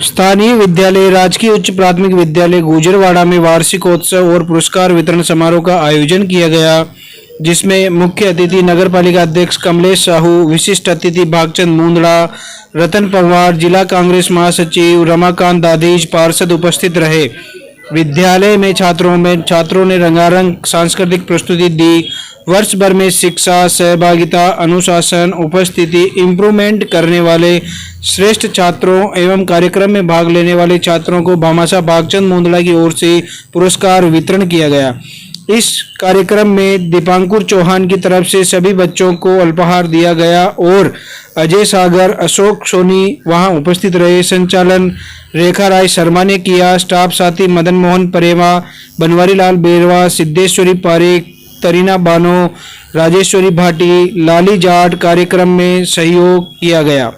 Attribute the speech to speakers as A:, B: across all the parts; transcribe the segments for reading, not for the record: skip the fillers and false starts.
A: स्थानीय विद्यालय राजकीय उच्च प्राथमिक विद्यालय गुजरवाड़ा में वार्षिकोत्सव और पुरस्कार वितरण समारोह का आयोजन किया गया, जिसमें मुख्य अतिथि नगर पालिका अध्यक्ष कमलेश साहू, विशिष्ट अतिथि भागचंद मुंदड़ा, रतन पवार, जिला कांग्रेस महासचिव रमाकांत दाधीज, पार्षद उपस्थित रहे। विद्यालय में छात्रों ने रंगारंग सांस्कृतिक प्रस्तुति दी। वर्ष भर में शिक्षा, सहभागिता, अनुशासन, उपस्थिति, इम्प्रूवमेंट करने वाले श्रेष्ठ छात्रों एवं कार्यक्रम में भाग लेने वाले छात्रों को भामाशाह भागचंद मुंदड़ा की ओर से पुरस्कार वितरण किया गया। इस कार्यक्रम में दीपांकुर चौहान की तरफ से सभी बच्चों को अल्पाहार दिया गया और अजय सागर, अशोक सोनी वहां उपस्थित रहे। संचालन रेखा राय शर्मा ने किया। स्टाफ साथी मदन मोहन परेवा, बनवारी लाल बेरवा, सिद्धेश्वरी पारेख, तरीना बानो, राजेश्वरी भाटी, लाली जाट कार्यक्रम में सहयोग किया गया।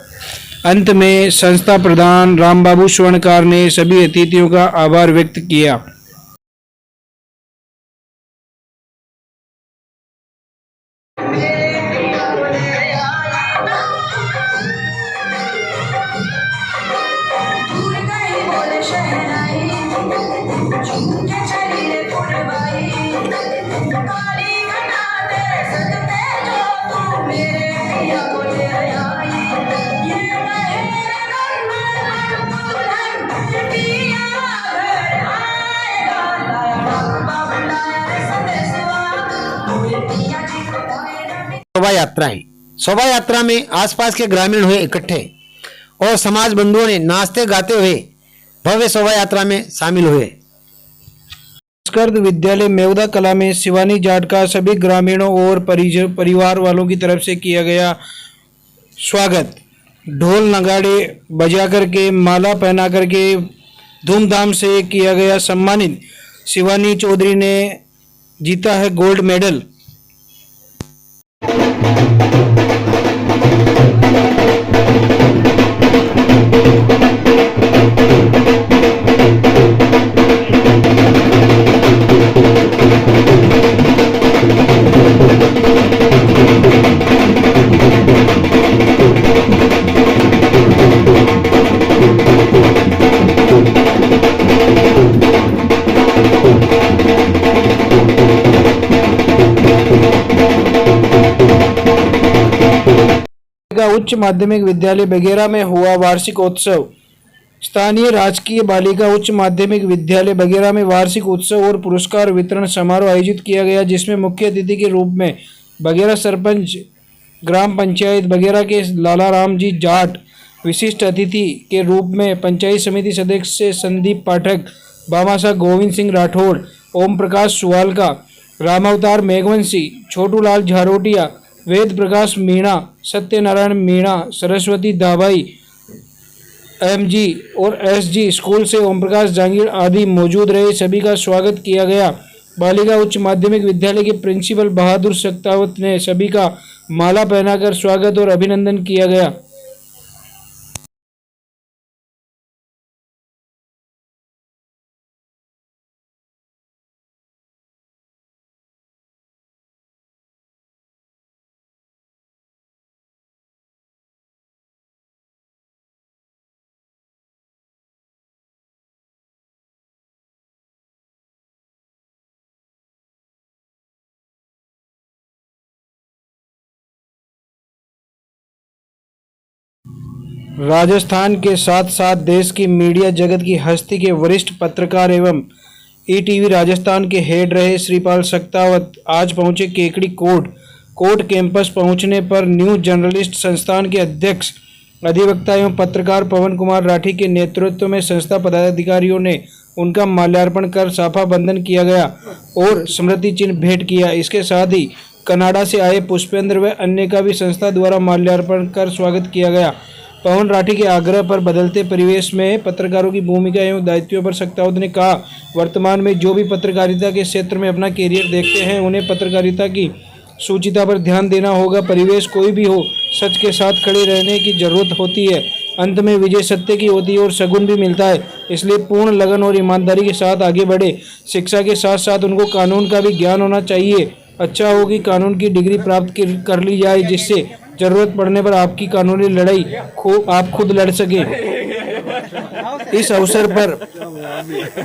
A: अंत में संस्था प्रधान रामबाबू स्वर्णकार ने सभी अतिथियों का आभार व्यक्त किया।
B: शोभा यात्रा में आसपास के ग्रामीण हुए इकट्ठे और समाज बंधुओं ने नाचते गाते हुए भव्य शोभा यात्रा में शामिल हुए।
A: संस्कृत विद्यालय मेवदा कला में शिवानी जाट का सभी ग्रामीणों और परिवार वालों की तरफ से किया गया स्वागत। ढोल नगाड़े बजा करके, माला पहना करके धूमधाम से किया गया सम्मानित। शिवानी चौधरी ने जीता है गोल्ड मेडल। उच्च माध्यमिक विद्यालय बगेरा में हुआ वार्षिकोत्सव। स्थानीय राजकीय बालिका उच्च माध्यमिक विद्यालय बगेरा में वार्षिक उत्सव और पुरस्कार वितरण समारोह आयोजित किया गया, जिसमें मुख्य अतिथि के रूप में बगेरा सरपंच ग्राम पंचायत बगेरा के लाला राम जी जाट, विशिष्ट अतिथि के रूप में पंचायत समिति सदस्य संदीप पाठक, भामाशाह गोविंद सिंह राठौड़, ओम प्रकाश सुवालका, रामावतार मेघवंशी, छोटूलाल झारोटिया, वेद प्रकाश मीणा, सत्यनारायण मीणा, सरस्वती दाबाई, एमजी और एसजी स्कूल से ओम प्रकाश जांगीर आदि मौजूद रहे। सभी का स्वागत किया गया। बालिका उच्च माध्यमिक विद्यालय के प्रिंसिपल बहादुर सख्तावत ने सभी का माला पहनाकर स्वागत और अभिनंदन किया गया। राजस्थान के साथ साथ देश की मीडिया जगत की हस्ती के वरिष्ठ पत्रकार एवं ईटीवी राजस्थान के हेड रहे श्रीपाल सख्तावत आज पहुंचे केकड़ी कोर्ट कैंपस। पहुंचने पर न्यू जर्नलिस्ट संस्थान के अध्यक्ष अधिवक्ता एवं पत्रकार पवन कुमार राठी के नेतृत्व में संस्था पदाधिकारियों ने उनका माल्यार्पण कर साफा बंधन किया गया और स्मृति चिन्ह भेंट किया। इसके साथ ही कनाडा से आए पुष्पेंद्र व अन्य का भी संस्था द्वारा माल्यार्पण कर स्वागत किया गया। पवन राठी के आग्रह पर बदलते परिवेश में पत्रकारों की भूमिका एवं दायित्वों पर सख्तावत ने कहा, वर्तमान में जो भी पत्रकारिता के क्षेत्र में अपना कैरियर देखते हैं उन्हें पत्रकारिता की सूचिता पर ध्यान देना होगा। परिवेश कोई भी हो, सच के साथ खड़े रहने की जरूरत होती है। अंत में विजय सत्य की होती है और सगुन भी मिलता है। इसलिए पूर्ण लगन और ईमानदारी के साथ आगे बढ़े। शिक्षा के साथ साथ उनको कानून का भी ज्ञान होना चाहिए। अच्छा हो कि कानून की डिग्री प्राप्त कर ली जाए, जिससे जरूरत पड़ने पर आपकी कानूनी लड़ाई आप खुद लड़ सकें। इस अवसर पर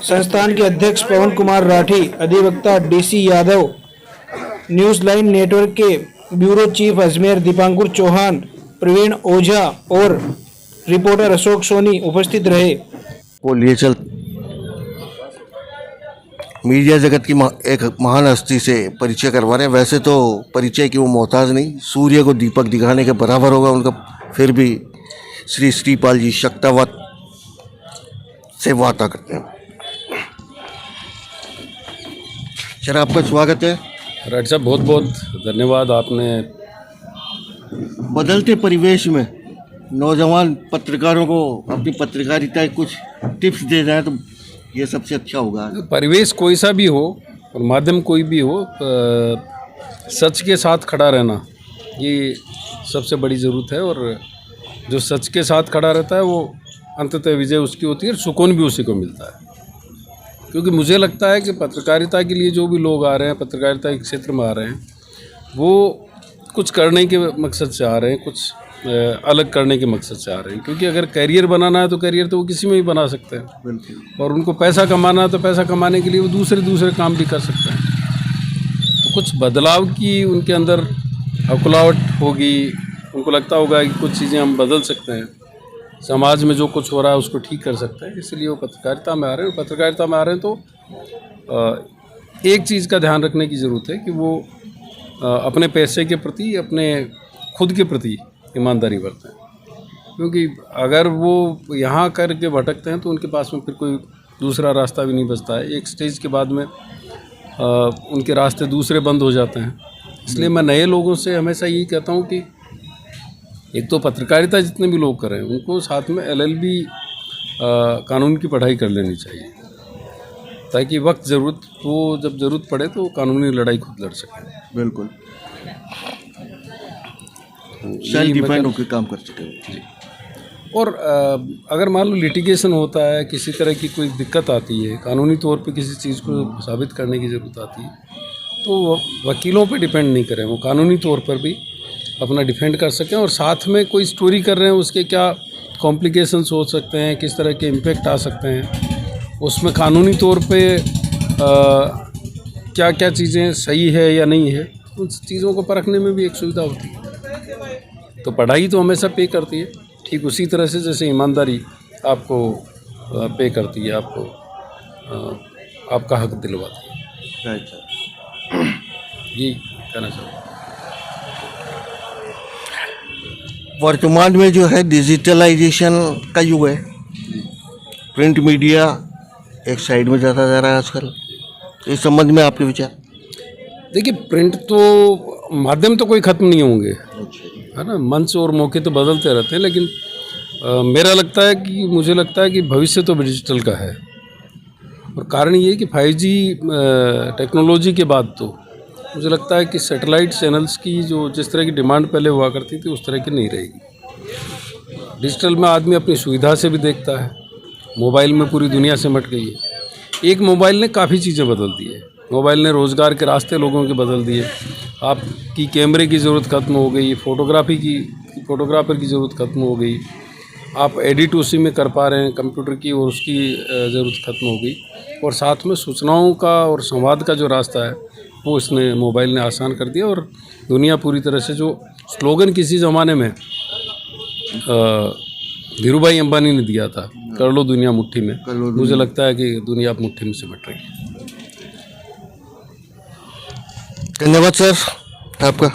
A: संस्थान के अध्यक्ष पवन कुमार राठी, अधिवक्ता DC Yadav, news line network के ब्यूरो चीफ अजमेर दीपांकुर चौहान, प्रवीण ओझा और रिपोर्टर अशोक सोनी उपस्थित रहे।
C: वो लिए चल मीडिया जगत की एक महान हस्ती से परिचय करवा रहे हैं। वैसे तो परिचय की वो मोहताज नहीं, सूर्य को दीपक दिखाने के बराबर होगा उनका, फिर भी श्री श्रीपाल जी शक्तावत से वार्ता करते हैं। सर, आपका स्वागत है।
D: राठी साहब, बहुत बहुत धन्यवाद। आपने
C: बदलते परिवेश में नौजवान पत्रकारों को अपनी पत्रकारिता की कुछ टिप्स दे रहे हैं, तो ये सबसे अच्छा होगा।
D: परिवेश कोई सा भी हो और माध्यम कोई भी हो, सच के साथ खड़ा रहना ये सबसे बड़ी ज़रूरत है। और जो सच के साथ खड़ा रहता है वो अंततः विजय उसकी होती है और सुकून भी उसी को मिलता है। क्योंकि मुझे लगता है कि पत्रकारिता के लिए जो भी लोग आ रहे हैं, पत्रकारिता के क्षेत्र में आ रहे हैं, वो कुछ करने के मकसद से आ रहे हैं, कुछ अलग करने के मकसद से आ रहे हैं। क्योंकि अगर करियर बनाना है तो करियर तो वो किसी में भी बना सकते हैं,
C: बिल्कुल।
D: और उनको पैसा कमाना है तो पैसा कमाने के लिए वो दूसरे काम भी कर सकते हैं। तो कुछ बदलाव की उनके अंदर अकुलाहट होगी, उनको लगता होगा कि कुछ चीज़ें हम बदल सकते हैं, समाज में जो कुछ हो रहा है उसको ठीक कर सकते हैं, इसलिए वो पत्रकारिता में आ रहे हैं। पत्रकारिता में आ रहे हैं तो एक चीज़ का ध्यान रखने की ज़रूरत है कि वो अपने पैसे के प्रति, अपने खुद के प्रति ईमानदारी बरतें। क्योंकि अगर वो यहाँ करके भटकते हैं तो उनके पास में फिर कोई दूसरा रास्ता भी नहीं बचता है। एक स्टेज के बाद में उनके रास्ते दूसरे बंद हो जाते हैं। इसलिए मैं नए लोगों से हमेशा यही कहता हूँ कि एक तो पत्रकारिता जितने भी लोग करें उनको साथ में LLB कानून की पढ़ाई कर लेनी चाहिए, ताकि वक्त जब ज़रूरत पड़े तो कानूनी लड़ाई खुद लड़ सकें।
C: बिल्कुल, सेल्फ डिफेंड होकर काम कर सके जी।
D: और अगर मान लो लिटिगेशन होता है, किसी तरह की कोई दिक्कत आती है, कानूनी तौर पे किसी चीज़ को साबित करने की ज़रूरत आती है, तो वकीलों पे डिपेंड नहीं करें, वो कानूनी तौर पर भी अपना डिफेंड कर सकें। और साथ में कोई स्टोरी कर रहे हैं उसके क्या कॉम्प्लिकेशंस हो सकते हैं, किस तरह के इम्पेक्ट आ सकते हैं, उसमें कानूनी तौर पे क्या क्या चीज़ें सही है या नहीं है, उन चीज़ों को परखने में भी एक सुविधा होती है। तो पढ़ाई तो हमेशा पे करती है, ठीक उसी तरह से जैसे ईमानदारी आपको पे करती है, आपको आपका हक दिलवाती है। ये कहना चाहूँगा।
C: वर्तमान में जो है डिजिटलाइजेशन का युग है, प्रिंट मीडिया एक साइड में जाता जा रहा है आजकल। इस संबंध में आपके विचार?
D: देखिए, प्रिंट तो माध्यम तो कोई ख़त्म नहीं होंगे, है ना, मंच और मौके तो बदलते रहते हैं, लेकिन मुझे लगता है कि भविष्य तो डिजिटल का है। और कारण ये है कि 5G टेक्नोलॉजी के बाद तो मुझे लगता है कि सैटेलाइट चैनल्स की जो जिस तरह की डिमांड पहले हुआ करती थी उस तरह की नहीं रहेगी। डिजिटल में आदमी अपनी सुविधा से भी देखता है, मोबाइल में पूरी दुनिया सिमट गई है। एक मोबाइल ने काफ़ी चीज़ें बदल दी है। मोबाइल ने रोज़गार के रास्ते लोगों के बदल दिए। आपकी कैमरे की ज़रूरत ख़त्म हो गई, फोटोग्राफर की ज़रूरत ख़त्म हो गई, आप एडिट उसी में कर पा रहे हैं कंप्यूटर की, और उसकी ज़रूरत ख़त्म हो गई। और साथ में सूचनाओं का और संवाद का जो रास्ता है वो इसने मोबाइल ने आसान कर दिया। और दुनिया पूरी तरह से, जो स्लोगन किसी ज़माने में धीरूभाई अंबानी ने दिया था, कर लो दुनिया मुट्ठी में, मुझे लगता है कि दुनिया अब मुट्ठी में सिमट रही है।
C: धन्यवाद सर आपका।